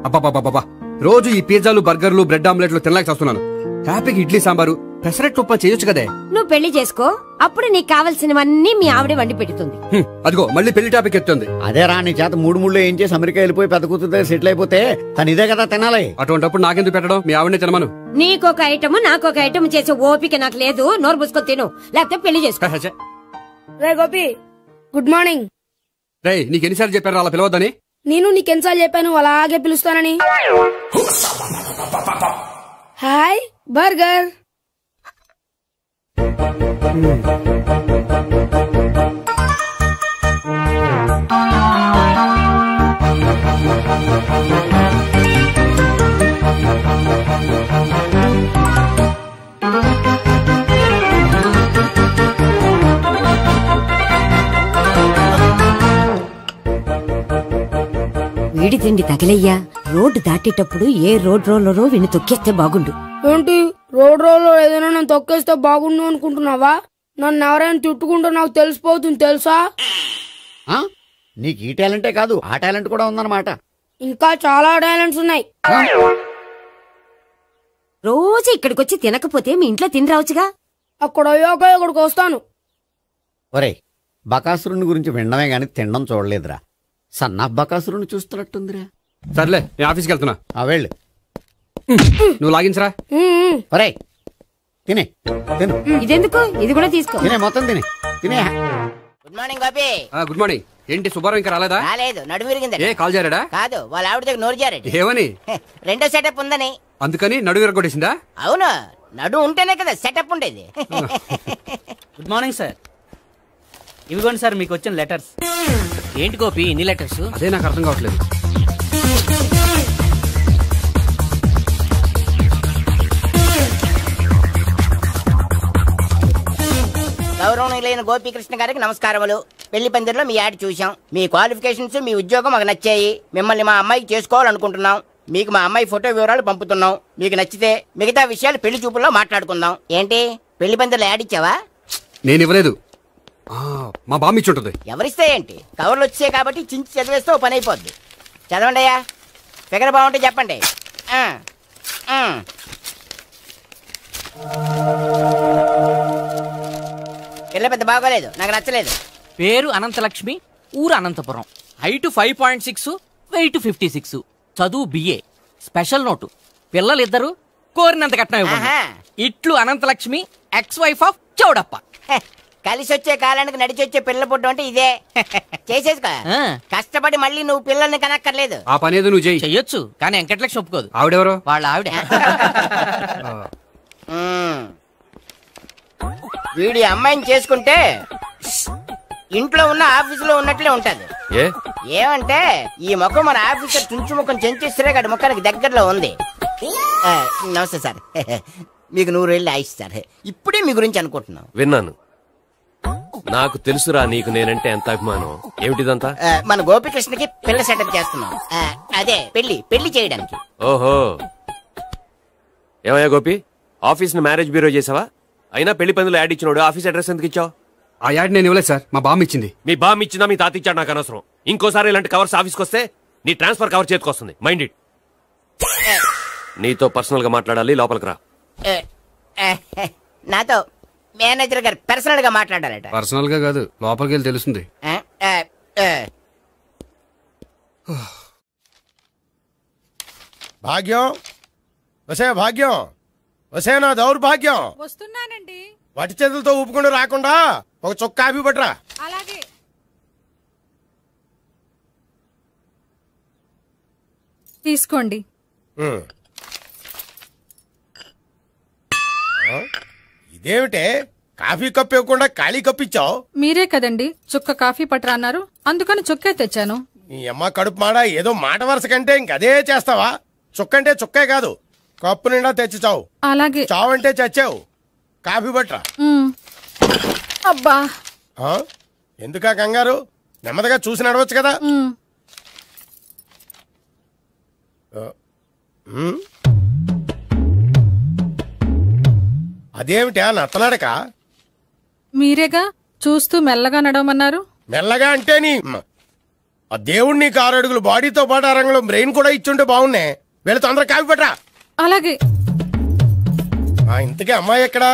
అబ్బాబాబాబా రోజు ఈ పిజ్జాలు బర్గర్లు బ్రెడ్ ఆమ్లెట్లు తినలేక చేస్తున్నాను. హ్యాపీగా ఇడ్లీ సాంబారు పెసరెట్ ఉప్మా చేయొచ్చు కదే. నువ్వు పెళ్లి చేసుకో, అప్పుడు నీకు కావాల్సినవన్నీ మీ ఆవిడే వండి పెడుతుంది. అదిగో మళ్ళీ పెళ్లి టాపిక్ ఎత్తుంది. అదే రా, నీ చేత మూడు ఏం చేసి అమెరికా వెళ్ళిపోయి పెద్ద కూతురు సెటిల్ అయిపోతే తను ఇదే కదా తినాలి. అటువంటిప్పుడు నాకెందుకు పెట్టడం, మీ ఆవిడనే తినమను. నీకొక ఐటమ్ నాకొక ఐటమ్ చేసే ఓపిక నాకు లేదు. నోరు పూసుకొని తిను, లేకపోతే పెళ్లి చేసుకో. రే గోపి, గుడ్ మార్నింగ్. రే నీకెన్నిసార్లు చెప్పారు అలా పిలవద్దని? నేను నీకెన్నిసార్లు చెప్పాను అలాగే పిలుస్తానని. Hi burger. వీడి తిండి తగిలయ్యా. రోడ్డు దాటేటప్పుడు ఏ రోడ్ రోలరో విని తొక్కేస్తే బాగుండు. ఏంటి రోడ్ రోల్లో ఏదైనా నేను తొక్కేస్తే బాగుండు అనుకుంటున్నావా? నన్ను ఎవరైనా తిట్టుకుంటే నాకు తెలిసిపోతుంది తెలుసా? నీకు ఈ టాలెంటే కాదు ఆ టాలెంట్ కూడా ఉందన్నమాట. ఇంకా చాలా టాలెంట్స్ ఉన్నాయి. రోజు ఇక్కడికొచ్చి తినకపోతే మీ ఇంట్లో తిని రావచ్చుగా. అక్కడ అయ్యాక ఇక్కడికి వస్తాను. ఒరేయ్, బకాసురుని గురించి వినడమే గాని తినడం చూడలేదురా. సన్నా బకాసురుని చూస్తున్నట్టుందిరా. సర్లే నేను ఆఫీస్కి వెళ్తున్నా. వెళ్ళు. నువ్వు లాగించరా. ఒరేయ్ తినే తిను. ఇదెందుకు? ఇది కూడా తీసుకో. తినే మొత్తం తినే తినే. Good morning Gopi. Good morning. ఏంటి సుబ్బారావు ఇంకా రాలేదా? రాలేదు, నడుము విరిగింది. ఏ కాల్ జారాడా? కాదు, వాళ్ళ ఆవిడ దగ్గర నోరు జారాడు. ఏమని? రెండో సెటప్ ఉందని. అందుకని నడుము విరగొట్టేసిందా? అవును, నడుము ఉంటేనే కదా సెటప్ ఉండేది. Good morning sir. ఇవిగోండి సార్ మీకు వచ్చిన లెటర్స్. ఏంటి గోపి ఇన్ని లెటర్స్? అదే నాకు అర్థం కావట్లేదు. గౌరవనీయులైన గోపీకృష్ణ గారికి నమస్కారములు. పెళ్లి పందిరిలో మీ యాడ్ చూసాం. మీ క్వాలిఫికేషన్స్ మీ ఉద్యోగం మాకు నచ్చాయి. మిమ్మల్ని మా అమ్మాయికి చేసుకోవాలనుకుంటున్నాం. మీకు మా అమ్మాయి ఫోటో వివరాలు పంపుతున్నాం. మీకు నచ్చితే మిగతా విషయాలు పెళ్లి చూపుల్లో మాట్లాడుకుందాం. ఏంటి పెళ్లి పందిరిలో యాడ్ ఇచ్చావా? నేను ఇవ్వలేదు, మా బామ్మ ఇచ్చి ఉంటుంది. ఎవరిస్తే ఏంటి, కవర్లు వచ్చాయి కాబట్టి చించి చదివేస్తే ఓ పని అయిపోద్ది. చదవండి అయ్యా, ఫిగర్ బాగుంటే చెప్పండి. పిల్ల పెద్ద బాగోలేదు, నాకు నచ్చలేదు. పేరు అనంతలక్ష్మి, ఊరు అనంతపురం, హైట్ 5.6, వెయిట్ 56, చదువు బిఏ, స్పెషల్ నోటు పిల్లలిద్దరు కోరినంత కట్నం ఇవ్వండి. ఇట్లు Anantalakshmi, ex wife of Chowdappa. కలిసి వచ్చే కాలానికి నడిచి వచ్చే పిల్లల పుట్టు అంటే ఇదే. చేసేసుకో, కష్టపడి మళ్ళీ నువ్వు పిల్లల్ని కనక్కర్లేదు. ఆ పని ఏదో నువ్వు చెయ్యొచ్చు, కానీ వెంకటలక్ష్మి ఒప్పుకోదు. ఆవిడెవరో? వాళ్ళ ఆవిడ. వీడి అమ్మాయిని చేసుకుంటే ఇంట్లో ఉన్న ఆఫీసులో ఉన్నట్లే ఉంటది. ఏమంటే ఈ ముఖం మన ఆఫీసర్ చుంచు ముఖం చెంచేశ్వరే గారి ముఖానికి దగ్గరలో ఉంది. నమస్తే సార్, మీకు 100 ఏళ్ళు ఆయుష్ సార్. ఇప్పుడే మీ గురించి అనుకుంటున్నాం. విన్నాను, నాకు తెలుసురా నీకు నేనంటే ఎంత అభిమానం. ఏమిటిదంతా? మన గోపికృష్ణకి పిల్ల సెటప్ చేస్తున్నాం. అదే పెళ్లి చేయడానికి. ఓహో, ఏమయ్యా గోపి, ఆఫీస్ ని మ్యారేజ్ బ్యూరో చేసావా? అయినా పెళ్లి పందులు యాడ్ ఇచ్చినోడు ఆఫీస్ అడ్రస్ ఎందుకు ఇచ్చావు? ఆ యాడ్ నేను ఇవ్వలేదు సార్, మా బామ్మ ఇచ్చింది. మీ బామ్మ ఇచ్చిందా మీ తాత ఇచ్చాడు నాకు అనవసరం. ఇంకోసారి ఇలాంటి కవర్స్ ఆఫీస్కి వస్తే నీ ట్రాన్స్ఫర్ కవర్ చేతికొస్తుంది. Mind it. నీతో పర్సనల్ గా మాట్లాడాలి, లోపలికి రా. నాతో మేనేజర్ గారు పర్సనల్ గా మాట్లాడాలట. పర్సనల్ గా కాదు, లోపలికి వెళ్ళి తెలుస్తుంది. భాగ్యం, వసే భాగ్యం, వసే నా దౌర్భాగ్యం. వస్తున్నానండి. వటి చేతులతో ఊపుకుండా రాకుండా ఒక చుక్క కాఫీ పట్టరా. అలాగే. తీసుకోండి. ఇదేమిటే కాఫీ కప్పు ఇవ్వకుండా ఖాళీ కప్పు ఇచ్చావు? మీరే కదండి చుక్క కాఫీ పట్టరా అన్నారు, అందుకని చుక్కే తెచ్చాను. నీ అమ్మ కడుపు మాడ, ఏదో మాట వరుస కంటే ఇంకదే చేస్తావా? చుక్కంటే చుక్కే కాదు, కప్పు నిండా తెచ్చి చావు. అలాగే. చావంటే చచ్చావు. కాఫీ పట్టరా. అబ్బా, ఎందుకా కంగారు? నెమ్మదిగా చూసి నడవచ్చు కదా. అదేమిటా నత్తనాడక? మీరేగా చూస్తూ మెల్లగా నడవమన్నారు. మెల్లగా అంటే నీ ఆ దేవుడు నీకు 6 అడుగులు బాడీతో పాటు ఆ రంగంలో బ్రెయిన్ కూడా ఇచ్చుంటే బాగున్నాయి. వీళ్ళ తొందర కాఫీ పట్రా. అలాగే. ఇంతకీ అమ్మాయి ఎక్కడా?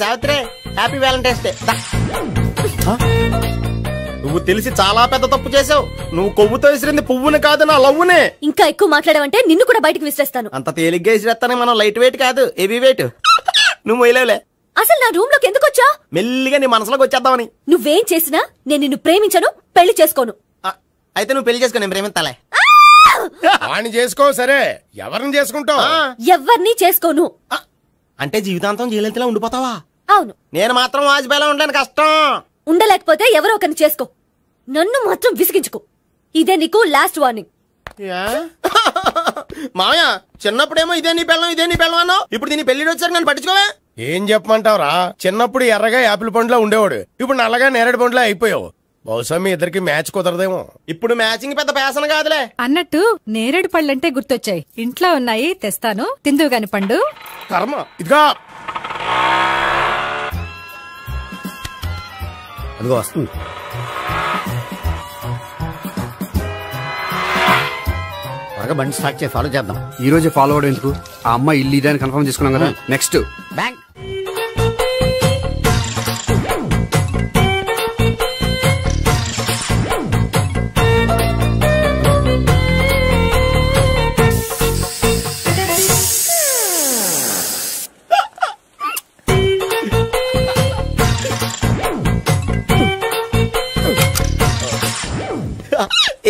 Savitri, happy Valentine's day. నువ్వు తెలిసి చాలా పెద్ద తప్పు చేసావు. నువ్వు కొవ్వుతో విసిరింది పువ్వుని కాదు, నా లవ్వునే. ఇంకా ఎక్కువ మాట్లాడావంటే నిన్ను కూడా బయటకు విసిరేస్తాను. అంత తేలిగ్గా విసిరేస్తానే, మనం లైట్ వెయిట్ కాదు, హెవీ వెయిట్. నువ్వు మొయ్యలేవులే. అసలు నా రూమ్ లోకి ఎందుకు వచ్చా? మెల్లిగా నీ మనసులోకి వచ్చేద్దామని. నువ్వేం చేసినా నేను నిన్ను ప్రేమించను, పెళ్లి చేసుకోను. అయితే నువ్వు పెళ్లి చేసుకో, నేను ప్రేమిస్తాలే. వాణ్ణి చేసుకో. సరే, ఎవరిని చేసుకుంటావు? ఎవరిని చేసుకోను. అంటే జీవితాంతం జయలలితలా ఉండిపోతావా? అవును. నేను మాత్రం వాజ్పేయిలా ఉండడానికి కష్టం. ఉండలేకపోతే ఎవరో ఒకరిని చేసుకో, నన్ను మాత్రం విసిగించుకో. ఇదే నీకు లాస్ట్ వార్నింగ్. మామయ్య, చిన్నప్పుడేమో ఇదే నీ పెళ్ళం అన్నావు, ఇప్పుడు దీని పెళ్లి వచ్చారు నన్ను పట్టించుకోవే. ఏం చెప్పమంటావురా? చిన్నప్పుడు ఎర్రగా యాపిల్ పండులో ఉండేవాడు, ఇప్పుడు నల్లగా నేరేడు పండులో అయిపోయావు. బహుశా మీ ఇద్దరికి మ్యాచ్ కుదరదేమో. ఇప్పుడు మ్యాచింగ్ పెద్ద పేసన కాదులే. అన్నట్టు నేరేడు పళ్ళంటే గుర్తొచ్చాయి. ఇంట్లో ఉన్నాయి, తెస్తాను, తిందువు గాని పండు. కర్మ. ఇదిగా అదిగో వస్తుంది. త్వరగా బండి స్టార్ట్ చేసి ఫాలో చేద్దాం. ఈ రోజే ఫాలో అవడం ఎందుకు? ఆ అమ్మాయి ఇల్లు ఇదే అని కన్ఫర్మ్ చేసుకున్నాం కదా. Next bank.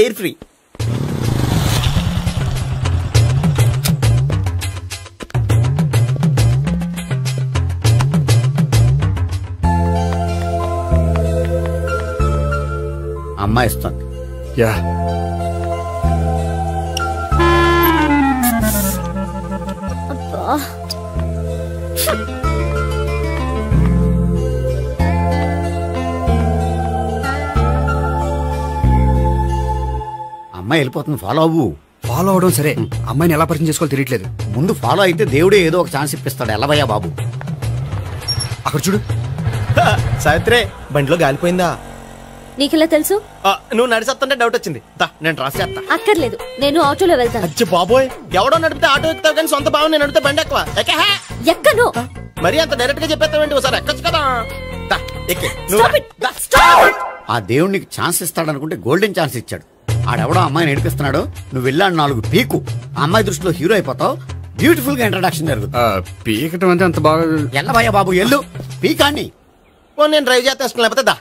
Air free. అమ్మాయి ఇస్తుంది. యా, అమ్మాయి వెళ్ళిపోతుంది, ఫాలో అవ్వు. ఫాలో అవడం సరే, అమ్మాయిని ఎలా పరిచయం చేసుకోవాలో తెలియట్లేదు. ముందు ఫాలో అయితే దేవుడే ఏదో ఒక ఛాన్స్ ఇప్పిస్తాడు. ఎల్లవయ్యా బాబు. అక్కడ చూడు. సావిత్రి, బండిలో గాలిపోయిందా? నీకెలా తెలుసు? నువ్వు నడిచేస్తుంటే డౌట్ వచ్చింది. నేను ట్రాస్ చేస్తా. అక్కర్లేదు, నేను ఆటోలో వెళ్తాను. అచ్చి బాబోయ్, ఎవడో నడిపితే ఆటో ఎక్కుతావు కానీ సొంత భావం నేను నడిపితే బండి ఎక్కువ. ఎక్కను. మరి అంత డైరెక్ట్ గా చెప్పేస్తావేంటి? ఒకసారి ఎక్కొచ్చు కదా. ఆ దేవుడికి ఛాన్స్ ఇస్తాడనుకుంటే గోల్డెన్ ఛాన్స్ ఇచ్చాడు. ఆడెవడో అమ్మాయిని నడిపిస్తున్నాడు, నువ్వు వెళ్ళాడు 4 పీకు. ఆ అమ్మాయి దృష్టిలో హీరో అయిపోతావు. బ్యూటిఫుల్ గా ఇంట్రడక్షన్ జరుగుతుంది. పీకటం అంటే అంత బాగా. ఎల్లవయ్యా బాబు, ఎల్లు పీకాన్ని. నేను డ్రైవ్ చేస్తే ఇష్టం, లేకపోతే దా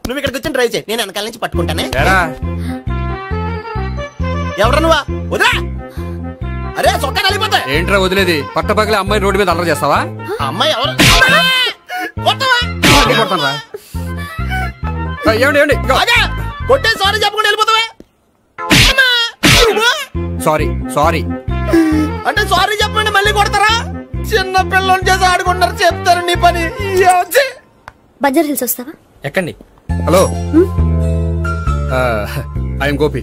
నువ్వు ఇక్కడికి వచ్చి డ్రైవ్ చేయి, నేను వెనకాల నుంచి పట్టుకుంటానే. ఎవరు నువ్వా? వదిలే. అరే చొక్కా కలిపోతా. ఏంట్రా వదిలేది? పట్టపగలే అమ్మాయి రోడ్డు మీద అల్లరి చేస్తావా? అమ్మాయి ఎవరు? కొట్టే సారీ చెప్పకుండా వెళ్ళిపోతావా? సారీ సారీ అంటే సారీ చెప్పండి మళ్ళీ కొడతారా? చిన్న పిల్లలు చేసి ఆడుకుంటారు, చెప్తారు నీ పని. బంజారా హిల్స్ వస్తావా? ఎక్కండి. Hello, I'm Gopi.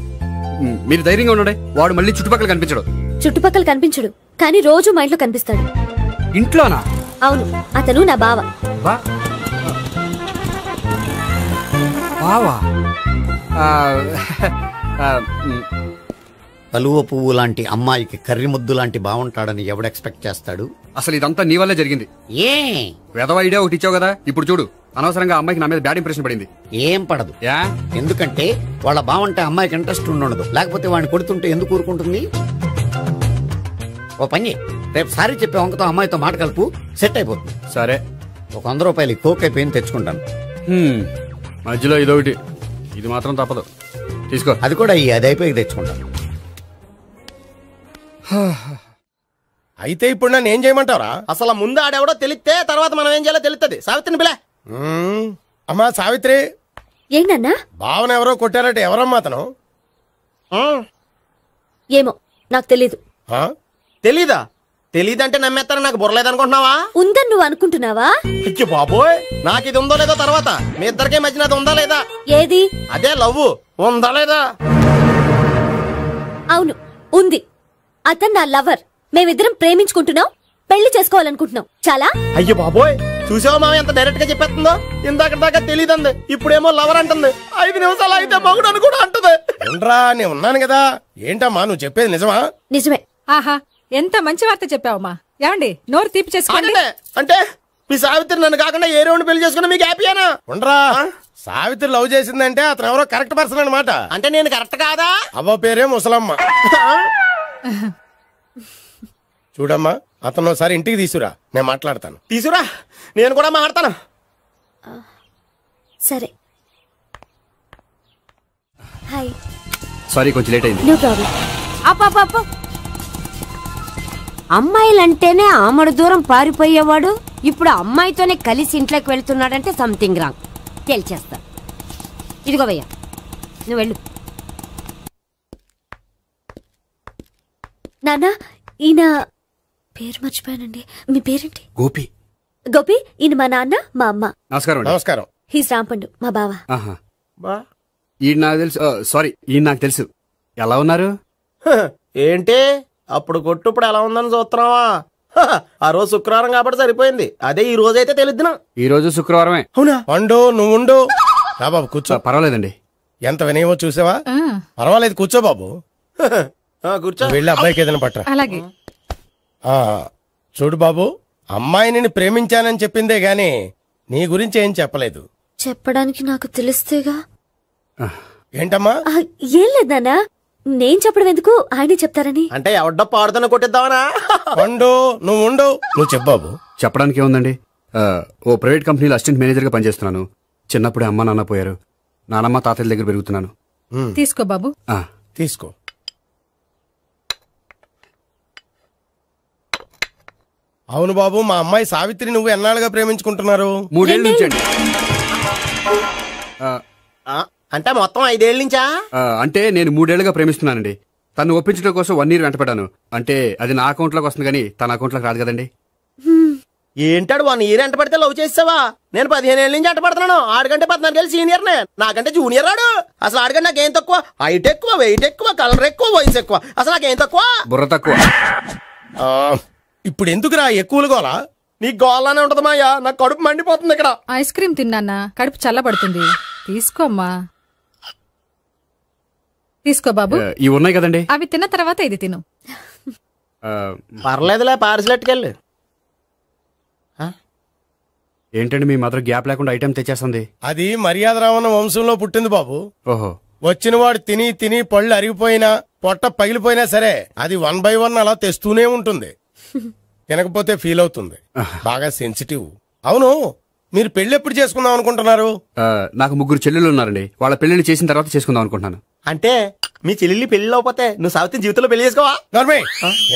మీరు ధైర్యంగా ఉండండి. వాడు మళ్ళీ చుట్టుపక్కల కనిపించడు. చుట్టుపక్కల కనిపించడు, కానీ రోజు మా ఇంట్లో కనిపిస్తాడు. ఇంట్లోనా? అవును, అతను నా బావ. బావా? కలువ పువ్వు లాంటి అమ్మాయికి కర్రి ముద్దు లాంటి బాగుంటాడని ఎవడు ఎక్స్పెక్ట్ చేస్తాడు? అసలు ఇదంతా నీ వల్లే జరిగింది. ఏ వెధవ ఐడియా ఒకటి ఇచ్చావు కదా. ఇప్పుడు చూడు, అనవసరంగా అమ్మాయికి నా మీద బ్యాడ్ ఇంప్రెషన్ పడింది. ఏం పడదు. ఎందుకంటే వాళ్ళ బావంటే అమ్మాయికి ఇంట్రెస్ట్ ఉండదు. లేకపోతే వాడిని కొడుతుంటే ఎందుకు ఊరుకుంటుంది? ఓ పని, రేపు సారీ చెప్పే వంకతో అమ్మాయితో మాట కలుపు, సెట్ అయిపోతుంది. సరే, ఒక 100 రూపాయలు కోక్ అయిపోయింది, తెచ్చుకుంటాను. మధ్యలో ఇదొకటి, ఇది మాత్రం తప్పదు. తీసుకో. అది కూడా అది అయిపోయి తెచ్చుకుంటాను. అయితే ఇప్పుడు నన్ను ఏం చేయమంటారా? అసలు ముందు ఆడెవడో తెలిస్తే తర్వాత మనం ఏం చేయాలో తెలుస్తుంది. సావిత్రిని పిల్ల. అమ్మా సావిత్రి. ఏంటన్నా? భావన ఎవరో కొట్టారట. ఎవరమ్మా అతను? ఏమో, నాకు తెలీదు. తెలీదా? తెలీదంటే నమ్మేస్తారని నాకు బుర్రలేదనుకుంటున్నావా? ఉందని నువ్వు అనుకుంటున్నావా? అయ్యో బాబోయ్, నాకు ఇది ఉందో లేదో తర్వాత. మీ ఇద్దరికే మధ్యన అది ఉందా లేదా? ఏది? అదే లవ్ ఉందా లేదా? అవును, ఉంది. అతను నా లవర్. మేమిద్దరం ప్రేమించుకుంటున్నాం, పెళ్లి చేసుకోవాలనుకుంటున్నాం. చాలా. అయ్యో బాబోయ్, చూసావా మామ ఎంత డైరెక్ట్ గా చెప్పేస్తుందో? ఇందాక దాకా తెలియదండి, ఇప్పుడేమో లవర్ అంటుంది. 5 నిమిషాలు అయితే మగుడు అని కూడా అంటుంది. ఉండరా, నేను ఉన్నాను కదా. ఏంటమ్మా నువ్వు చెప్పేది నిజమా? నిజమే. ఆహా, ఎంత మంచి వార్త చెప్పావమ్మా. ఏమండి, నోరు తీపి చేసుకోండి. అంటే మీ సావిత్రి నన్ను కాకుండా ఏ రౌండ్ పెళ్లి చేసుకున్నా మీకు హ్యాపీయేనా? ఉండరా, సావిత్రి లవ్ చేసిందంటే అతను ఎవరో కరెక్ట్ పర్సన్ అనమాట. అంటే నేను కరెక్ట్ కాదా? అవ్వ పేరే ముసలమ్మ. చూడమ్మా, అతను ఒకసారి ఇంటికి తీసుకురా, నేను మాట్లాడతాను. తీసుకురా, నేను కూడా మాట్లాడతాను. సరే. హాయ్. సారీ, కొంచెం లేట్ అయింది. No problem. అప్ప అమ్మాయిలంటేనే ఆమడు దూరం పారిపోయేవాడు ఇప్పుడు అమ్మాయితోనే కలిసి ఇంట్లోకి వెళ్తున్నాడంటే సంథింగ్ రాంగ్. తేల్చేస్తా. ఇదిగో భయ్యా, నువ్వు వెళ్ళు. నాన్న, ఈయన పేరు మర్చిపోయానండి. మీ పేరేంటి? గోపి. గోపి, ఈయన మా నాన్న, మా అమ్మ. నమస్కారం. నమస్కారం. హీస్ రాంపండు, మా బావ. ఈయన నాకు తెలుసు. సారీ, ఈయన నాకు తెలుసు. ఎలా ఉన్నారు? ఏంటి అప్పుడు కొట్టు ఇప్పుడు ఎలా ఉందని చూస్తున్నావా? ఆ రోజు శుక్రవారం కాబట్టి సరిపోయింది. అదే ఈ రోజు అయితే తెలిద్దునా. ఈ రోజు శుక్రవారమే. అవునా? పండు నువ్వు ఉండు. రా బాబు కూర్చో. పర్వాలేదండి. ఎంత వినయమో చూసావా? పర్వాలేదు, కూర్చో బాబు. కూర్చో. వెళ్ళి అబ్బాయికి ఏదైనా పట్టరా. అలాగే. చూడు బాబు, అమ్మాయి నిన్ను ప్రేమించానని చెప్పిందే గాని నీ గురించి ఏం చెప్పలేదు. చెప్పడానికి నాకు తెలిస్తేగా. ఏంటమ్మా? ఏం లేదు నాన్న, నేను చెప్పడం ఎందుకు, ఆయనే చెప్తారని. అంటే ఎవడ్డో పాడుతున్న కొట్టిద్దామనా? పండు నువ్వు ఉండు. నువ్వు చెప్పు బాబు. చెప్పడానికి ఏముందండి, ఓ ప్రైవేట్ కంపెనీలో అసిస్టెంట్ మేనేజర్ గా పనిచేస్తున్నాను. చిన్నప్పుడే అమ్మ నాన్న పోయారు. నానమ్మ తాతయ్య దగ్గర పెరుగుతున్నాను. తీసుకో బాబు. తీసుకో. అవును బాబు, మా అమ్మాయి సావిత్రి నువ్వు ఎన్నాళ్ళుగా ప్రేమించుకుంటున్నారు? 3 ఏళ్ళ నుంచి అండి. అంటే మొత్తం 5 ఏళ్ళ నుంచా? అంటే నేను 3 ఏళ్లుగా ప్రేమిస్తున్నానండి. తను ఒప్పించడం కోసం 1 year వెంటపడ్డాను. అంటే అది నా అకౌంట్ లోకి వస్తుంది కానీ తన అకౌంట్ లోకి రాదు కదండి. ఏంటాడు 1 year ఎంట పడితే లవ్ చేసావా? నేను 15 ఏళ్ళ నుంచి ఎంట పడుతున్నాను. ఆడికంటే 14 ఏళ్ళు సీనియర్ నే, నాకంటే జూనియర్ ఆడు. అసలు ఆడికంటే నాకేం తక్కువ? హైట్ ఎక్కువ, వెయిట్ ఎక్కువ, కలర్ ఎక్కువ, వయసు ఎక్కువ. అసలు నాకేం తక్కువ? బుర్ర తక్కువ. ఇప్పుడు ఎందుకురా ఎక్కువలు గోలా? నీ గోలానే ఉంటది మాయా, నాకు కడుపు మండిపోతుంది ఇక్కడ. ఐస్ క్రీమ్ తిన్నానా, కడుపు చల్లబడుతుంది. తీసుకోమ్మా. తీసుకో బాబు. ఇవి ఉన్నాయి కదండి, అవి తిన్న తర్వాత ఇది తిను. పర్లేదులే, పార్సిలెట్కెళ్ళి. ఏంటండి మీ మదర్ గ్యాప్ లేకుండా ఐటెం తెచ్చేస్తుంది? అది మర్యాద రావణ వంశంలో పుట్టింది బాబు. ఓహో. వచ్చిన వాడు తిని తిని పళ్ళు అరిగిపోయినా పొట్ట పగిలిపోయినా సరే అది 1 by 1 అలా తెస్తూనే ఉంటుంది. తినకపోతే ఫీల్ అవుతుంది. బాగా సెన్సిటివ్. అవును, మీరు పెళ్లి ఎప్పుడు చేసుకుందాం అనుకుంటున్నారు? నాకు 3 చెల్లెళ్ళు ఉన్నారండి. వాళ్ళ పెళ్లిని చేసిన తర్వాత చేసుకుందాం అనుకుంటున్నాను. అంటే మీ చెల్లెల్ని పెళ్లి లేకపోతే నువ్వు సావిత్రి జీవితంలో పెళ్లి చేసుకోవా?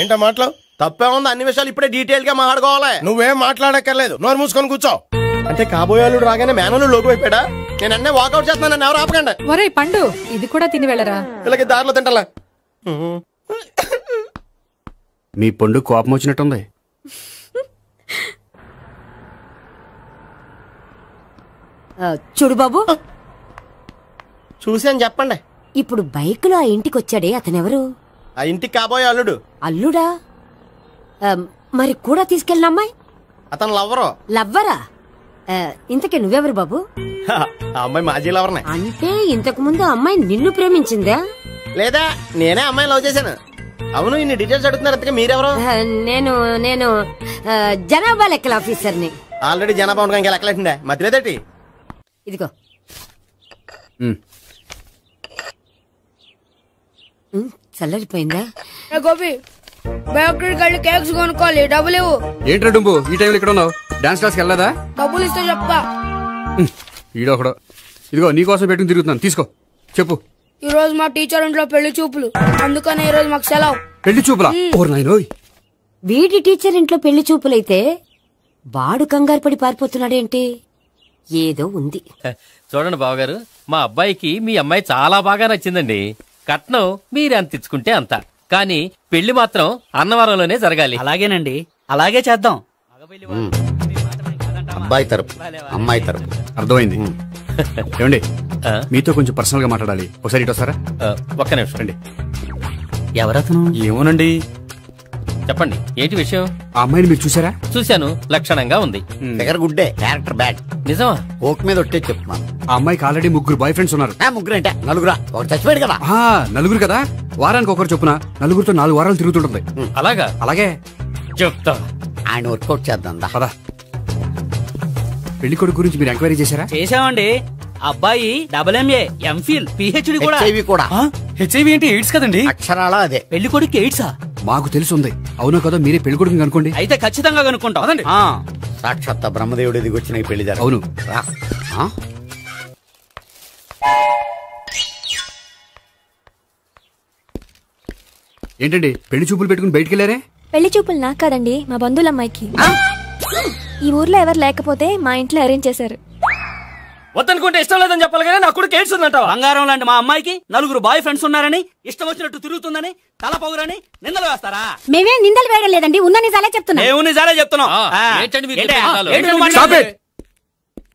ఏంటా మాటలు? తప్పే ఉంది, అన్ని విషయాలు ఇప్పుడే డీటెయిల్ గా మాట్లాడుకోవాలి. నువ్వేం మాట్లాడక్కర్లేదు, నోరు మూసుకొని కూర్చో. అంటే కాబోయేవాళ్ళు రాగానే మేనలు లోకి అయిపోయాడా? నేను అన్నీ వాకౌట్ చేస్తున్నాను, నన్ను ఎవరు ఆపకండి. ఒరే పండు, ఇది కూడా తిని వెళ్ళరా. ఇలాగే దారిలో తింటలా. మీ పండు కోపం వచ్చినట్టుంది. చూడు బాబు, చూసాను చెప్పండి. ఇప్పుడు బైక్ లో ఆ ఇంటికి వచ్చాడే అతనెవరు? ఆ ఇంటికి కాబోయే అల్లుడు. అల్లుడా? మరి కూడా తీసుకెళ్ళిన అమ్మాయి? అతను లవ్వరు. లవ్వరా? ఇంతకీ నువ్వెవరు బాబు? ఆ అమ్మాయి మాజీ లవర్నే. అంటే ఇంతకు ముందు అమ్మాయి నిన్ను ప్రేమించిందా? లేదా నేనే అమ్మాయి లవ్ చేశాను. అవును, ఇన్ని డీటెయిల్స్ అడుగుతున్నారు. అంతగా మీరెవరు? నేను నేను జనాభా లెక్కల ఆఫీసర్ని. ఆల్రెడీ జనాభా ఉండగా ఇంకా లెక్కలేండే మధ్యలేదేటి. ఇదిగో. చల్లరిపోయిందా? గోపి, బేకరీకి వెళ్ళి కేక్స్ కొనుక్కోవాలి, డబ్బులు ఇవ్వు. ఏంట్రా డుంబు, ఈ టైంలో ఇక్కడ ఉన్నావు? డాన్స్ క్లాస్కి వెళ్ళదా? డబ్బులు ఇస్తే చెప్తా. ఈడొకడు. ఇదిగో నీకోసం పెట్టుకుని తిరుగుతున్నాను, తీసుకో. చెప్పు. ఈ రోజు మా టీచర్ ఇంట్లో పెళ్లి చూపులు, అందుకనే ఈ రోజు మాకు సెలవు. పెళ్లి చూపులా? వీడి టీచర్ ఇంట్లో పెళ్లి చూపులైతే వాడు కంగారు పడి పారిపోతున్నాడేంటి? ఏదో ఉంది. చూడండి బావగారు, మా అబ్బాయికి మీ అమ్మాయి చాలా బాగా నచ్చిందండి. కట్నం మీరే అంత ఇచ్చుకుంటే అంత, కానీ పెళ్లి మాత్రం అన్నవరంలోనే జరగాలి. అలాగేనండి, అలాగే చేద్దాం. అబ్బాయి తరపు అమ్మాయి తరపు. అర్థమైంది. ఏమండి మీతో కొంచెం పర్సనల్ గా మాట్లాడాలి, ఒకసారి ఇటు వస్తారా? ఒక్క నిమిషం రండి. ఎవరతను? ఏమోనండి. చెప్పండి, ఏంటి విషయం? ఆ అమ్మాయిని మీరు చూసారా? చూశాను, లక్షణంగా ఉంది. ఫిగర్ గుడ్డే, క్యారెక్టర్ బ్యాడ్. నిజమా? ఓక్ మీద ఒట్టే చెప్తున్నాను. ఆ అమ్మాయికి ఆల్రెడీ 3 బాయ్ ఫ్రెండ్స్ ఉన్నారు. 3 అంటే 4 ఒకటి చచ్చిపోయాడు కదా. 4 కదా, వారానికి ఒకరు చొప్పున 4తో 4 వారాలు తిరుగుతుంటుంది. అలాగా? అలాగే చెప్తా. ఆయన వర్కౌట్ చేద్దాం పదా. పెళ్లి కొడుకు గురించి మీరు ఎంక్వైరీ చేశారా? చేశామండి. అబ్బాయి MA, MPhil, PhD కూడా. హెచ్ఐవి కూడా. హెచ్ఐవి ఏంటి? ఎయిడ్స్ కదండి. అక్షరాలా అదే. పెళ్లి కొడుకు ఎయిడ్సా? మాకు తెలుసుంది. అవునో కదా, మీరే పెళ్లి కొడుకు అనుకోండి. అయితే ఖచ్చితంగా కనుక్కుంటాం. అదండి. సాక్షాత్ బ్రహ్మదేవుడి దిగి వచ్చిన ఈ పెళ్లి జరగదు. అవును. ఏంటండి పెళ్లి చూపులు పెట్టుకుని బయటికి వెళ్ళారే? పెళ్లి చూపులు నాకు కాదండి, మా బంధువుల అమ్మాయికి. ఈ ఊర్లో ఎవరు లేకపోతే మా ఇంట్లో అరేంజ్ చేశారు. వద్దనుకుంటే ఇష్టం లేదని చెప్పాలి కానీ నా కొడుకు ఎయిడ్స్ ఉందంటావా? బంగారం లాంటి మా అమ్మాయికి 4 బాయ్ ఫ్రెండ్స్ ఉన్నారని, ఇష్టం వచ్చినట్టు తిరుగుతుందని, తల పౌరని నిందలు వేస్తారా? మేమే నిందలు వేయడం లేదండి, ఉన్న నిజాలే చెప్తున్నా. మేము నిజాలే చెప్తున్నాం.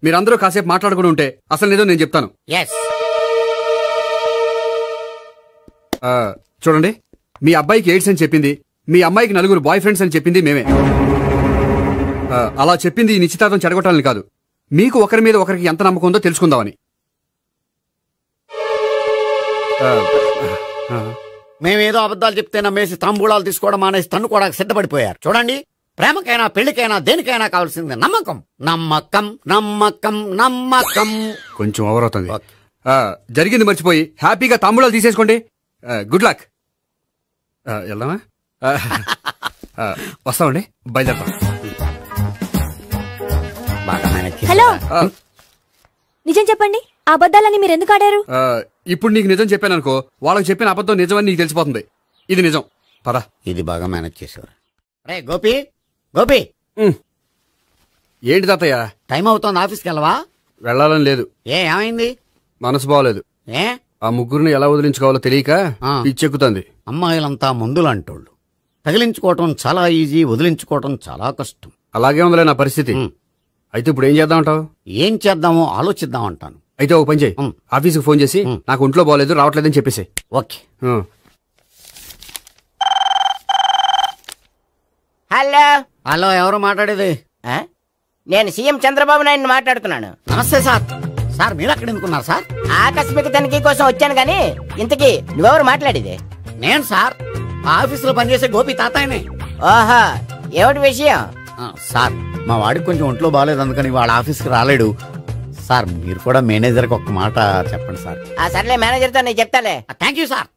మీరందరూ కాసేపు మాట్లాడుకుని ఉంటే అసలు నిజం నేను చెప్తాను. చూడండి, మీ అబ్బాయికి ఎయిడ్స్ అని చెప్పింది, మీ అమ్మాయికి 4 బాయ్ ఫ్రెండ్స్ అని చెప్పింది మేమే. అలా చెప్పింది ఈ నిశ్చితార్థం చెడగొట్టాలని కాదు, మీకు ఒకరి మీద ఒకరికి ఎంత నమ్మకం ఉందో తెలుసుకుందామని. మేమేదో అబద్ధాలు చెప్తే నమ్మేసి తాంబూలాలు తీసుకోవడం మానేసి తన్నుకోవడానికి సిద్ధపడిపోయారు. చూడండి, ప్రేమకైనా పెళ్లికైనా దేనికైనా కావాల్సింది నమ్మకం. నమ్మకం నమ్మకం నమ్మకం. కొంచెం ఓవర్ అవుతుంది. జరిగింది మర్చిపోయి హ్యాపీగా తాంబూలాలు తీసేసుకోండి. Good luck. వెళ్దామా? వస్తామండి, బయలుదేరతాం. హలో, నిజం చెప్పండి, ఆ అబద్ధాలని మీరు ఎందుకు ఆడారు? ఇప్పుడు నీకు నిజం చెప్పాను అనుకో, వాళ్ళకి చెప్పిన అబద్ధం నిజమని నీకు తెలిసిపోతుంది. ఇది నిజం. పద. ఇది బాగా మేనేజ్ చేసేవారు. రే గోపి, గోపి. ఏంటి తాతయ్య? టైం అవుతోంది, ఆఫీస్కి వెళ్ళవా? వెళ్ళాలని లేదు. ఏమైంది? మనసు బాగోలేదు. ఆ ముగ్గురిని ఎలా వదిలించుకోవాలో తెలియక పిచ్చెక్కుతుంది. అమ్మాయిలంతా మందులాంటోళ్ళు. తగిలించుకోవటం చాలా ఈజీ, వదిలించుకోవటం చాలా కష్టం. అలాగే ఉందిలే నా పరిస్థితి. అయితే ఇప్పుడు ఏం చేద్దామంటావు? ఏం చేద్దామో ఆలోచిద్దాం అంటాను. అయితే ఒక పని చేయి, ఆఫీస్కి ఫోన్ చేసి నాకు ఒంట్లో బాగోలేదు రావట్లేదని చెప్పేసి. ఓకే. హలో. హలో, ఎవరు మాట్లాడేది? నేను సీఎం చంద్రబాబు నాయుడు మాట్లాడుతున్నాను. నమస్తే సార్. సార్ మీరు అక్కడ ఎందుకున్నారు సార్? ఆకస్మిక తనిఖీ కోసం వచ్చాను గానీ ఇంతకీ నువ్వెవరు మాట్లాడేది? నేను సార్, ఆఫీసులో పనిచేసే గోపి తాతాయనే. ఓహో, ఏమిటి విషయం? సార్, మా వాడికి కొంచెం ఒంట్లో బాగాలేదు, అందుకని వాళ్ళ ఆఫీస్కి రాలేడు. సార్, మీరు కూడా మేనేజర్కి ఒక మాట చెప్పండి సార్. సర్లే, మేనేజర్తో నేను చెప్తాలే. Thank you sir.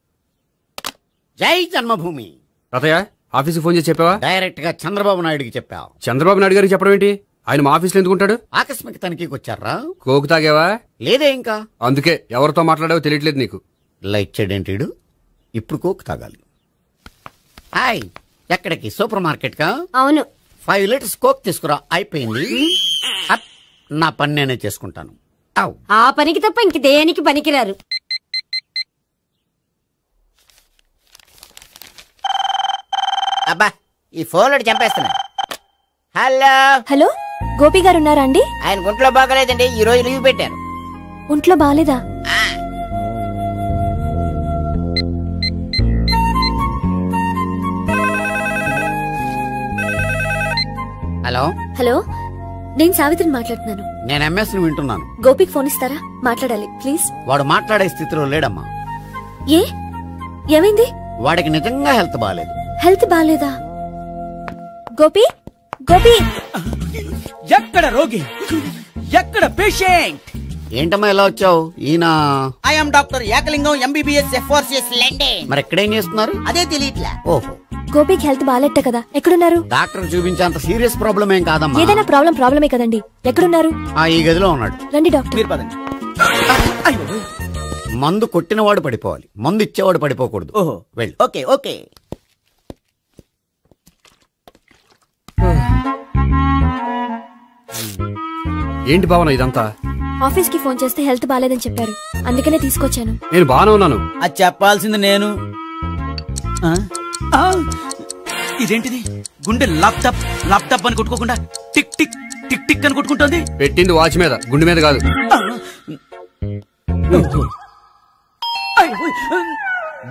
జై జన్మభూమి. తాతయ్య, ఆఫీస్కి ఫోన్ చేసి చెప్పావా? డైరెక్ట్ గా చంద్రబాబు నాయుడుకి చెప్పావు. చంద్రబాబు నాయుడు గారికి చెప్పడం ఏంటి? ఆయన మా ఆఫీస్లో ఎందుకుంటాడు? ఆకస్మిక తనిఖీకి వచ్చారా? కోకు తాగావా? లేదే ఇంకా. అందుకే ఎవరితో మాట్లాడావో తెలియట్లేదు నీకు. లైట్ చేయడేంటిడు? ఇప్పుడు కోక్ తాగాలి. హాయ్, ఎక్కడికి? సూపర్ మార్కెట్ కా? అవును. 5 లీటర్స్ కోక్ తీసుకురా. అయిపోయింది. నా పని నేనే చేసుకుంటాను. ఆ పనికి తప్ప ఇంక దేనికి పనికిరారు. అబ్బా, ఈ ఫోన్ లో చంపేస్తున్నా. హలో. హలో, గోపి గారు ఉన్నారా అండి? ఆయన ఒంట్లో బాగలేదండి, ఈ రోజు లీవ్ పెట్టారు. ఒంట్లో బాగాలేదా? హలో. హలో, నేను సావిత్రిని మాట్లాడుతున్నాను. నేను ఎంఎస్ ని వింటున్నాను. గోపికి ఫోన్ ఇస్తారా? మాట్లాడాలి ప్లీజ్. వాడు మాట్లాడే స్థితిలో లేడమ్మా. ఏ, ఏమైంది? వాడికి నిజంగా హెల్త్ బాగాలేదు. హెల్త్ బాగాలేదా? గోపి, గోపి. ఎక్కడ రోగి, ఎక్కడ పేషెంట్? ఏంటమ్మా ఎలా వచ్చావు? ఈయన I'm doctor Ekalingam, MBBS FRCS London. మరి ఎక్కడేం చేస్తున్నారు? అదే తెలియట్లే. ఓహో, గోపికి హెల్త్ బాగాలెట్ట కదా, ఎక్కడున్నారు? డాక్టర్ చూపించేంత సీరియస్ ప్రాబ్లం ఏం కాదమ్మా. ఏదైనా ప్రాబ్లమే కదండి. ఎక్కడున్నారు? ఈ గదిలో ఉన్నాడు. రండి డాక్టర్. మీరు పదండి. మందు కొట్టినవాడు పడిపోవాలి, మందు ఇచ్చేవాడు పడిపోకూడదు. ఓహో, వెళ్ళు. Okay okay. ఏంటి భావన ఇదంతా? ఆఫీస్ కి ఫోన్ చేస్తే హెల్త్ బాగాలేదని చెప్పారు, అందుకనే తీసుకొచ్చాను. నేను బాగానే ఉన్నాను. అది చెప్పాల్సింది నేను. ఇదేంటిది గుండె ల్యాప్టాప్ ల్యాప్టాప్ అని కొట్టుకోకుండా టిక్ టిక్ టిక్ టిక్ అని కొట్టుకుంటోంది. పెట్టింది వాచ్ మీద, గుండె మీద కాదు.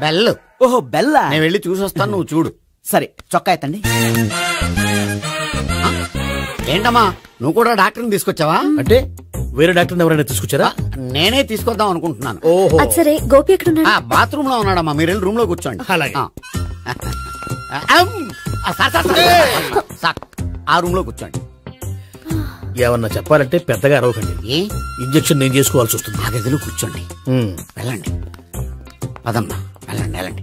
బెల్. ఓహో బెల్లా. నేను వెళ్ళి చూసొస్తాను, నువ్వు చూడు. సరే చొక్కా ఎత్తండి. ఏంటమ్మా నువ్వు కూడా డాక్టర్ని తీసుకొచ్చావా? అంటే వేరే డాక్టర్ ఎవరైనా తీసుకొచ్చారా? నేనే తీసుకొద్దాం అనుకుంటున్నాను. ఓహో సరే గోపి ఎక్కడున్నాడు? బాత్రూమ్ లో ఉన్నాడమ్మా, మీరు వెళ్ళి రూమ్ లో కూర్చోండి. అలాగే. ఆ రూమ్ లో కూర్చోండి. ఏమన్నా చెప్పాలంటే పెద్దగా అరవకండి. ఇంజెక్షన్ నేను చేసుకోవాల్సి వస్తుంది. ఆ గదిలో కూర్చోండి. వెళ్ళండి పదమ్మా, వెళ్ళండి వెళ్ళండి.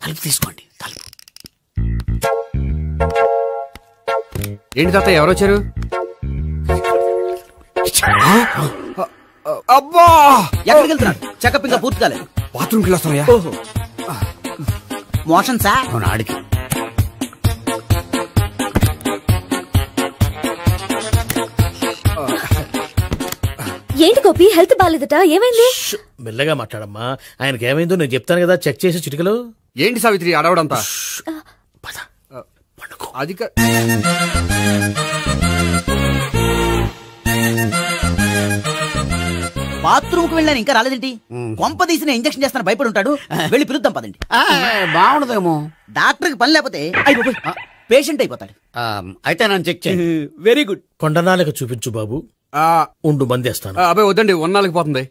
తలుపు తీసుకోండి, తలుపు. ఏంటి తాత ఎవరు వచ్చారు? అబ్బా ఎక్కడికి వెళ్తున్నాడు? చెకప్ ఇంకా పూర్తి కాలేదు. బాత్రూమ్కి వెళ్ళొస్తానయ్యా. ఓహో మోషన్ సార్. అవును ఆడికి. ఏంటి గోపి హెల్త్ బాగాలేదట, ఏమైంది? మెల్లగా మాట్లాడమ్మా. ఆయనకి ఏమైందో నేను చెప్తాను కదా, చెక్ చేసి చిటికలు. ఏంటి సావిత్రి అడవడంతా? అది బాత్రూమ్ కు వెళ్ళాను ఇంకా రాలేదేంటి? కొంప తీసిన ఇంజక్షన్ చేస్తాను భయపడి ఉంటాడు. వెళ్ళి పిలుద్దాం పదండి. బాగుండదేమో. డాక్టర్ కి పని లేకపోతే పేషెంట్ అయిపోతాడు. అయితే నన్ను చెక్ చేయి. Very good. కొండనాలకు చూపించు బాబు. ఉండు మందేస్తాను. అబ్బాయి వద్దండి, ఉన్నాళ్ళకి పోతుంది.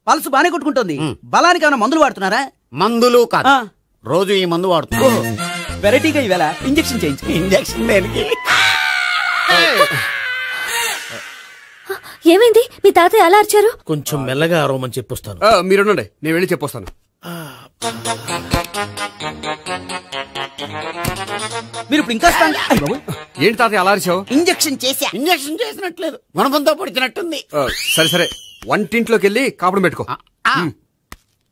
పల్సు బానే కొట్టుకుంటుంది. బలానికి ఏమైనా మందులు వాడుతున్నారా? మందులు కాదు, రోజు ఈ మందు వాడుతున్నా. వెరైటీగా ఈవేళ ఇంజక్షన్ చేయించు. ఇంజక్షన్ దేనికి? ఏమైంది? మీ తాతయ్య అలా అరిచారు? కొంచెం మెల్లగా అరవమని చెప్పొస్తాను. మీరుండండి, నేను వెళ్ళి చెప్పొస్తాను. మీరు ఇప్పుడు ఇంకా ఏంటి తాతయ్య అలా అరిచావు? ఇంజక్షన్ చేసా. ఇంజక్షన్ చేసినట్లేదు, గుణపంతో పొడిచినట్టుంది. సరే సరే, వంటింట్లోకి వెళ్ళి కాపురం పెట్టుకో.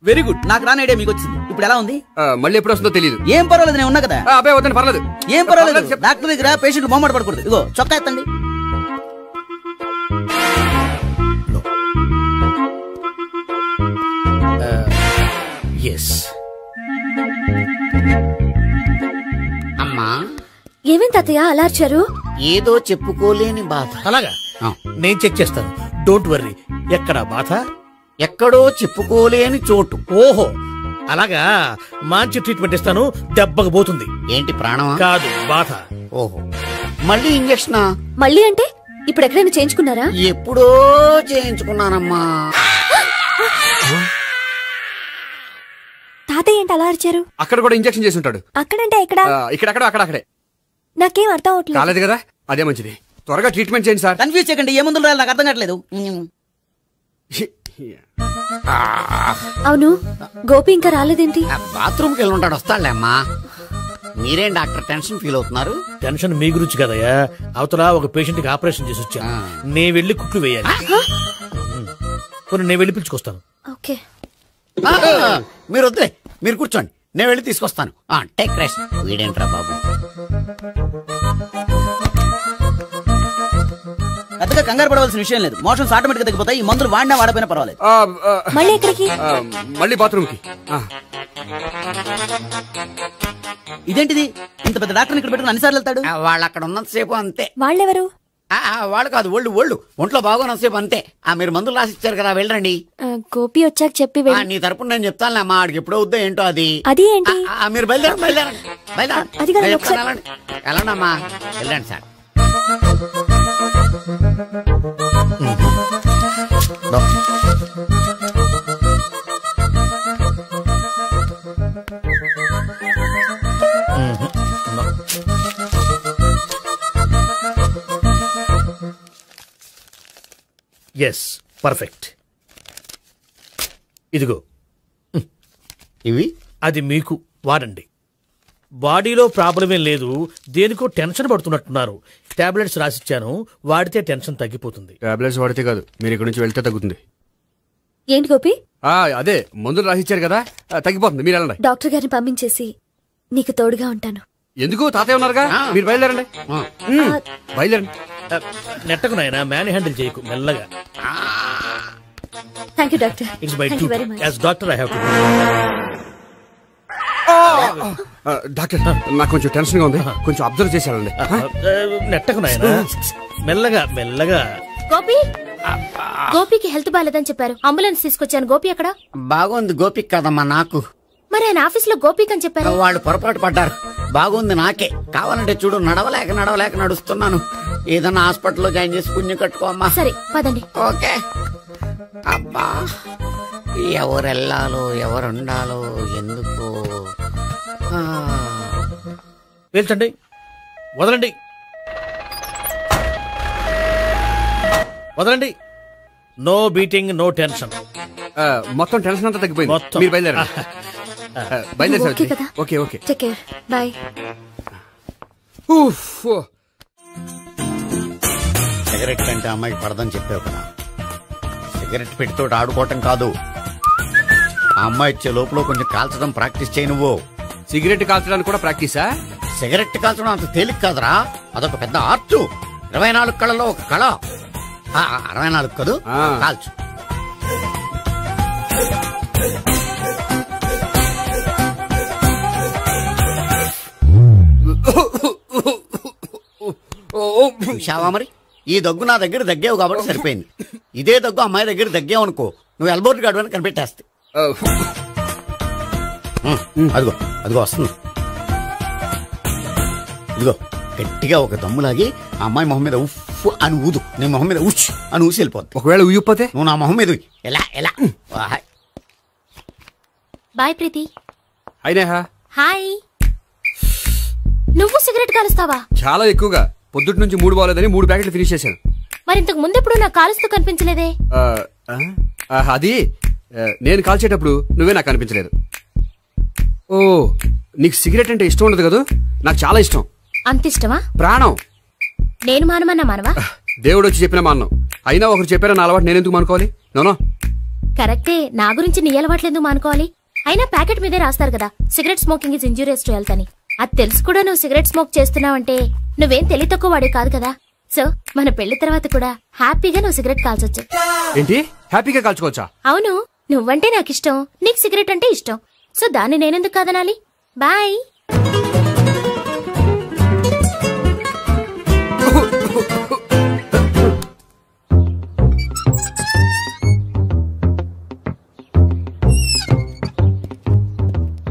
Very good. నాకు రాని ఐడియా మీకు వచ్చింది. ఇప్పుడు ఎలా ఉంది? మళ్ళీ ఎప్పుడు వస్తుందో తెలియదు. ఏం పర్వాలేదు, నేను ఉన్నా కదా. అబ్బాయి వద్దండి, పర్లేదు. ఏం పర్వాలేదు. డాక్టర్ దగ్గర పేషెంట్ మొహమాట పడకూడదు. ఇగో చొక్కా ఎత్తండి. అమ్మా ఏమేం తాతయ్య అలా అరిచారు? ఏదో చెప్పుకోలేని బాధ. అలాగా నేను చెక్ చేస్తాను, డోంట్ వర్రీ. ఎక్కడ బాధ? ఎక్కడో చెప్పుకోలేని చోటు. ఓహో అలాగా, మంచి ట్రీట్మెంట్ ఇస్తాను, దెబ్బకు పోతుంది. ఏంటి ప్రాణమా? కాదు, బాధ. ఓహో మళ్ళీ ఇంజక్షనా? మళ్ళీ అంటే ఇప్పుడు ఎక్కడైనా చేయించుకున్నారా? ఎప్పుడో చేయించుకున్నానమ్మా. తాతయ్య ఏంటి అలా అరిచారు? అక్కడ కూడా ఇంజక్షన్ చేసి ఉంటాడు. అక్కడంటే ఎక్కడ? ఇక్కడక్కడ అక్కడే. నాకేం అర్థం అవట్లేదు. కాలేదు కదా, అదే మంచిది. త్వరగా ట్రీట్మెంట్ చేయండి సార్. కన్ఫ్యూజ్ చేయకండి. ఏ మందులు రాయాలి నాకు అర్థం కావట్లేదు. అవును గోపి ఇంకా రాలేదేంటి? బాత్రూమ్కి వెళ్ళి ఉంటాడు, వస్తాడులే అమ్మా. మీరేం డాక్టర్ టెన్షన్ ఫీల్ అవుతున్నారు? టెన్షన్ మీ గురించి కదయ్యా, అవతల ఒక పేషెంట్ కి ఆపరేషన్ చేసి వచ్చా. నే వెళ్ళి కుట్లు వేయాలి. నేను వెళ్ళి పిలుచుకొస్తాను. ఓకే మీరు వద్దులే, మీరు కూర్చోండి, నేను వెళ్ళి తీసుకొస్తాను. Take rest. వీడేంట్రా బాబు, పెద్దగా కంగారు పడవలసిన విషయం లేదు. మోషన్స్ ఆటోమేటిక్ గా తగ్గిపోతాయి. ఈ మందులు వాడినా వాడపోయినా పర్వాలేదు. మళ్ళీ ఎక్కడికి? మళ్ళీ బాత్రూమ్ కి. ఇదేంటిది? ఇంత పెద్ద డాక్టర్ ఇక్కడ పెట్టుకుని అన్నిసార్లు వెళ్తాడు? వాళ్ళు అక్కడ ఉన్నంతసేపు అంతే. వాళ్ళెవరు? వాళ్ళు కాదు, ఒళ్ళు ఒంట్లో బాగోనంతసేపు అంతే. మీరు మందులు రాసిచ్చారు కదా, వెళ్ళండి. గోపి వచ్చాక చెప్పి నీ తరపున నేను చెప్తానులే అమ్మా, ఆడికి ఎప్పుడు అవుద్దో ఏంటో అది. అది ఏంటి? మీరు బయలుదేరండి. వెళ్ళండి అమ్మా, వెళ్ళండి సార్. Yes perfect. ఇదిగో ఇవి అది మీకు వాడండి. బాడీలో ప్రాబ్లం ఏం లేదు, దేనికో టెన్షన్ పడుతున్నట్టున్నారు. టాబ్లెట్స్ రాసిచ్చాను, వాడితే టెన్షన్ తగ్గిపోతుంది. టాబ్లెట్స్ వాడితే కాదు, మీరు ఇక్కడ నుంచి వెళ్తే తగ్గుతుంది. ఏంటి గోపి? అదే మందులు రాసిచ్చారు కదా, తగ్గిపోతుంది. మీరు వెళ్ళండి. డాక్టర్ గారిని పంపించేసి నీకు తోడుగా ఉంటాను. ఎందుకు? తాతయ్య ఉన్నారుగా, మీరు బయలుదేరండి. బయలుదేరండి. నెట్టకు నాయనా, మ్యాన్ హ్యాండిల్ చేయకు, మెల్లగా. Thank you doctor. It's my duty as doctor. I have to. Doctor నాకు కొంచెం టెన్షన్ గా ఉంది, కొంచెం అబ్జర్వ్ చేశానండి. నెట్టకు నాయనా, మెల్లగా మెల్లగా. గోపి, గోపికి హెల్త్ బాగాలేదని చెప్పారు, అంబులెన్స్ తీసుకొచ్చాను. గోపి అక్కడ బాగుంది. గోపిక్ కదమ్మా, నాకు. మరి ఆయన ఆఫీస్ లో గోపిక్ అని చెప్పారు. వాళ్ళు పొరపాటు పడ్డారు. బాగుంది నాకే. కావాలంటే చూడు, నడవలేక నడుస్తున్నాను. ఏదన్నా హాస్పిటల్లో జాయిన్ చేసి పుణ్యం కట్టుకో అమ్మా. సరే పదండి. ఓకే. అబ్బా, ఎవరెళ్ళాలో ఎవరుండాలో ఎందుకు. పేల్చండి, వదలండి, వదలండి. No beating, no tension. మొత్తం టెన్షన్ అంతా తగ్గిపోయింది. మీరు బయలుదేరండి. ఓకే కదా? Okay okay. Take care, bye. Cigarette కంటే అమ్మాయికి పడదని చెప్పావు కదా. సిగరెట్ పెట్టితో ఆడుకోవటం కాదు, ఆ అమ్మాయి ఇచ్చే లోపల కొంచెం కాల్చడం ప్రాక్టీస్ చేయి. నువ్వు సిగరెట్ కాల్చడానికి కూడా ప్రాక్టీసా? సిగరెట్ కాల్చడం అంత తేలిక కాదురా, అదొక పెద్ద ఆర్ట్. 24 కళలో ఒక కళ. 64 కదూ, కాల్చు. చూశావా మరి, ఈ దగ్గు నా దగ్గర దగ్గేవు కాబట్టి సరిపోయింది. ఇదే దగ్గు అమ్మాయి దగ్గర దగ్గేవు అనుకో, నువ్వు ఎల్బోర్డ్ గార్డు అని కనిపెట్టేస్తే. అదిగో అదిగో వస్తుంది. ఇదిగో గట్టిగా ఒక దమ్ములాగి ఆ అమ్మాయి మొహం మీద ఉఫ్ అని ఊదు, నీ మొహం మీద ఉచ్ అని ఊసి వెళ్ళిపోద్ది. ఒకవేళ ఊయకపోతే నువ్వు నా మొహం మీద ఎలా ఎలా. బాయ్ ప్రీతి. అయినా హాయ్. నువ్వు సిగరెట్ కాలుస్తావా? చాలా ఎక్కువగా. పొద్దుటి నుంచి 3 బాలేదని 3 ప్యాకెట్లు ఫినిష్ చేశాను. మరి ఇంతకు ముందెప్పుడు నాకు కాలుస్తూ కనిపించలేదే? అది నేను కాల్చేటప్పుడు నువ్వే నాకు కనిపించలేదు. ఓ, నీకు సిగరెట్ అంటే ఇష్టం ఉండదు కదా? నాకు చాలా ఇష్టం. అంత ఇష్టమా? ప్రాణం. నేను మానమన్నా మానవా? దేవుడు వచ్చి చెప్పినా మానం. అయినా ఒకరు చెప్పారా నా అలవాటు నేనెందుకు మానుకోవాలి? నోనో. కరెక్టే, నా గురించి నీ అలవాట్లు ఎందుకు మానుకోవాలి? అయినా ప్యాకెట్ మీదే రాస్తారు కదా, cigarette smoking is injurious to health అని. అది తెలుసు కూడా నువ్వు సిగరెట్ స్మోక్ చేస్తున్నావంటే నువ్వేం తెలివి తక్కువ వాడే కాదు కదా. సో మన పెళ్లి తర్వాత కూడా హ్యాపీగా నువ్వు సిగరెట్ కాల్చొచ్చు. ఏంటి, హ్యాపీగా కాల్చుకోవచ్చా? అవును, నువ్వంటే నాకు ఇష్టం, నీకు సిగరెట్ అంటే ఇష్టం. సో దాన్ని నేనెందుకు కాదనాలి? బాయ్.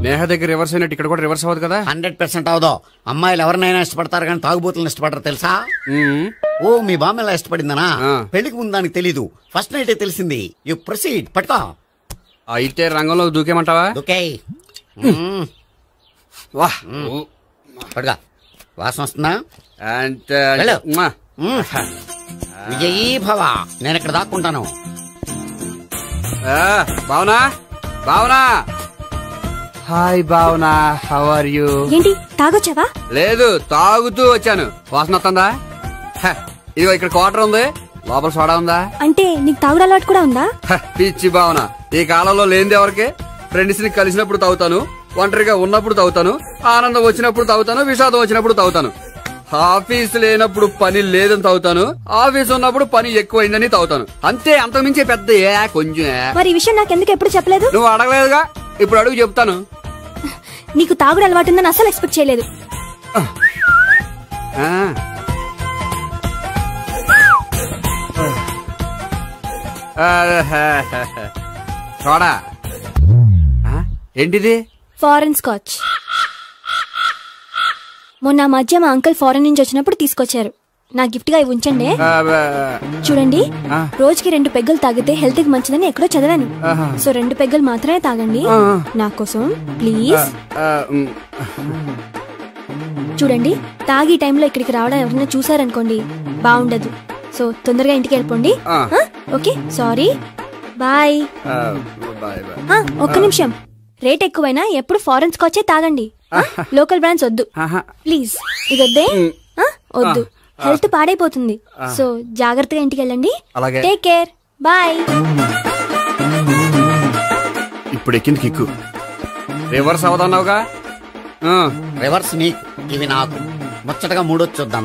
నేహ దగ్గర రివర్స్ అయినట్టు ఇక్కడ కూడా రివర్స్ అవ్వదు కదా? 100% అవదో. అమ్మాయిలు ఎవరినైనా ఇష్టపడతారు కానీ తాగుబోతులను ఇష్టపడరు తెలుసా? ఓ, మీ బామ్మ ఎలా ఇష్టపడిందనా? పెళ్లికి ముందు దానికి తెలీదు, ఫస్ట్ నైట్ తెలిసింది. You proceed. పట్టుకో. అయితే రంగంలో దూకేమంటావా? దూకే. పట్టుగా. వాసన వస్తుందా? విజయీ భవ. నేను ఇక్కడ దాక్కుంటాను. Bhavana, Bhavana. Hi Bhavana, how are you? ఏంటి, తాగొచ్చావా? లేదు, తాగుతూ వచ్చాను. వాసన వస్తుందా? ఇదిగో ఇక్కడ క్వార్టర్ ఉంది, లోపల సోడా ఉందా? అంటే నీకు తాగుడు అలవాటు కూడా ఉందా? పిచ్చి భావన, ఈ కాలంలో లేనిది ఎవరికి? ఫ్రెండ్స్ ని కలిసినప్పుడు తాగుతాను, ఒంటరిగా ఉన్నప్పుడు తాగుతాను, ఆనందం వచ్చినప్పుడు తాగుతాను, విషాదం వచ్చినప్పుడు తాగుతాను. ఆఫీస్ లేనప్పుడు పని లేదని తాగుతాను, ఆఫీస్ ఉన్నప్పుడు పని ఎక్కువైందని తాగుతాను. అంతే, అంతకుమించే పెద్ద కొంచెం. మరి ఈ విషయం నాకు ఎందుకు ఎప్పుడు చెప్పలేదు? నువ్వు అడగలేదుగా, ఇప్పుడు అడుగు చెప్తాను. నీకు తాగుడు అలవాటు ఉందని అసలు ఎక్స్పెక్ట్ చేయలేదు. చూడా, ఏంటిది? Foreign scotch. మొన్న మధ్య మా అంకుల్ ఫారెన్ నుంచి వచ్చినప్పుడు తీసుకొచ్చారు. నా గిఫ్ట్ గా ఇవి ఉంచండి. చూడండి, రోజుకి 2 పెగ్గలు తాగితే హెల్త్ కి మంచిదని ఎక్కడో చదివాను. సో 2 పెగ్గలు మాత్రమే తాగండి నా కోసం ప్లీజ్. చూడండి, తాగి టైంలో ఇక్కడికి రావడం ఎవరైనా చూసారనుకోండి బాగుండదు. సో తొందరగా ఇంటికి వెళ్ళిపోండి. Okay, sorry, bye. ఒక్క నిమిషం, రేట్ ఎక్కువైనా ఎప్పుడు ఫారెన్ స్కాచే తాగండి, లోకల్ బ్రాండ్స్ వద్దు ప్లీజ్. ఇది వద్దే, వద్దు, హెల్త్ పాడైపోతుంది. సో జాగ్రత్తగా ఇంటికి వెళ్ళండి. Take care, bye. ఇప్పుడు ఎక్కింది కిక్కు. రివర్స్ అవదన్నావుగా? రివర్స్ నీకు, ఇవి నాకు. ముచ్చటగా మూడొచ్చొద్దా?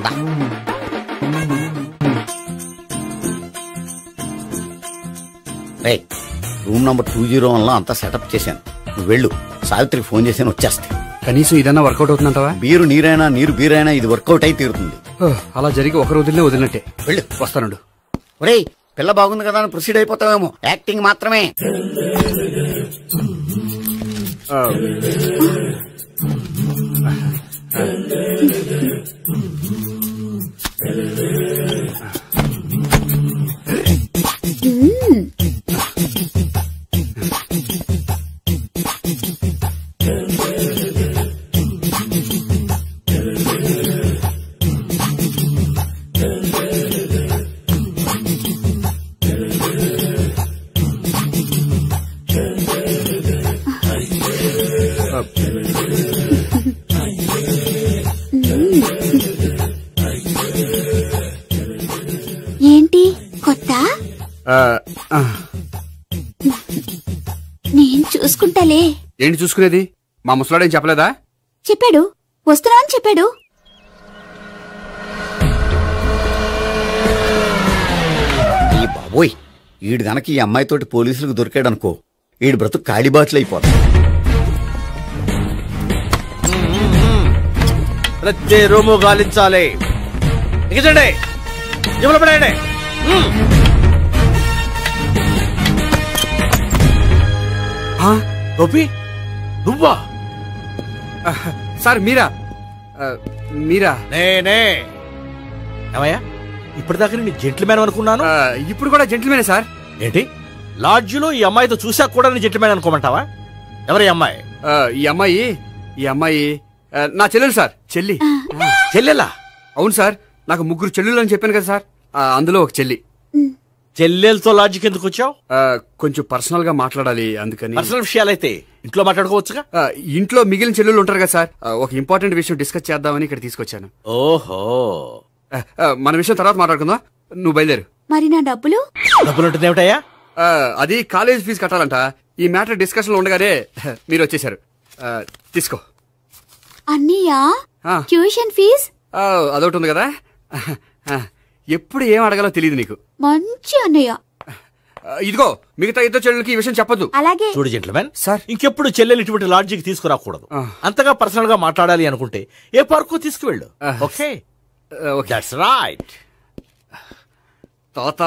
రూమ్ నంబర్ 201 లో అంతా సెటప్ చేశాను. నువ్వు వెళ్ళు, సావిత్రికి ఫోన్ చేశాను, వచ్చేస్తా. కనీసం ఇదన్నా వర్కౌట్ అవుతుందంటావా? బీరు నీరైనా నీరు బీరైనా ఇది వర్కౌట్ అయి తీరుతుంది. అలా జరిగి ఒకరు వదిలినట్టే. వెళ్ళు, వస్తానుండు. ఒరేయ్ పిల్ల బాగుంది కదా అని ప్రొసీడ్ అయిపోతావేమో. యాక్టింగ్ మాత్రమే. ఏంటి కొత్త? నేను చూసుకుంటాలే. ఏంటి చూసుకునేది? మా ముసలాడేం చెప్పలేదా? చెప్పాడు, వస్తున్నా అని చెప్పాడు. ఈ బాబోయ్, ఈడు గనక ఈ అమ్మాయితోటి పోలీసులకు దొరికాడనుకో, ఈడు బ్రతుకు కాళీబాట్లు అయిపోతాడు. ప్రతి రూము గాలించాలి. ఎగచండి, జబ్బులు పడండి. గోపి నువ్వా? సార్ మీరా? మీరా? నేనే. ఏమయ్యా, ఇప్పటిదాకా నేను జెంట్లమ్యాన్ అనుకున్నాను. ఇప్పుడు కూడా జెంట్లమేనే సార్. ఏంటి, లాడ్జిలో ఈ అమ్మాయితో చూసాక కూడా నేను జెంట్లమ్యాన్ అనుకోమంటావా? ఎవరు ఈ అమ్మాయి? ఈ అమ్మాయి నా చెల్లెలు సార్. చెల్లెలా? అవును సార్, నాకు 3 చెల్లెలు అని చెప్పాను కదా సార్, అందులో ఒక చెల్లి. చెల్లెలతో లాడ్జికి ఎందుకు వచ్చావు? కొంచెం పర్సనల్ గా మాట్లాడాలి, అందుకని. పర్సనల్ విషయాలైతే ఇంట్లో మాట్లాడుకోవచ్చుగా. ఇంట్లో మిగిలిన చెల్లెలు ఉంటారు కదా సార్, ఒక ఇంపార్టెంట్ విషయం డిస్కస్ చేద్దామని ఇక్కడ తీసుకొచ్చాను. ఓహో, మన విషయం తర్వాత మాట్లాడుకుందాం. నువ్వు బయలుదేరు. మరి నా డబ్బులు? డబ్బులు ఉంటుంది ఏమిటయ్యా? అది కాలేజ్ ఫీజు కట్టాలంట. ఈ మ్యాటర్ డిస్కషన్ లో ఉండగానే మీరు వచ్చేసారు. తీసుకో. అన్నయ్యా, ట్యూషన్ ఫీజ్? అదొకటి ఉంది కదా. ఎప్పుడు ఏం అడగాలో తెలియదు నీకు. మంచి అన్నయ్య. ఇదిగో, మిగతా ఇద్దరు చెల్లెలకి ఈ విషయం చెప్పదు. అలాగే. చూడు జెంట్లమెన్ సార్, ఇంకెప్పుడు చెల్లెలు ఇటువంటి లాడ్జికి తీసుకురాకూడదు. అంతగా పర్సనల్ గా మాట్లాడాలి అనుకుంటే ఏ పార్కు తీసుకువెళ్ళు. Okay, that's right. తాత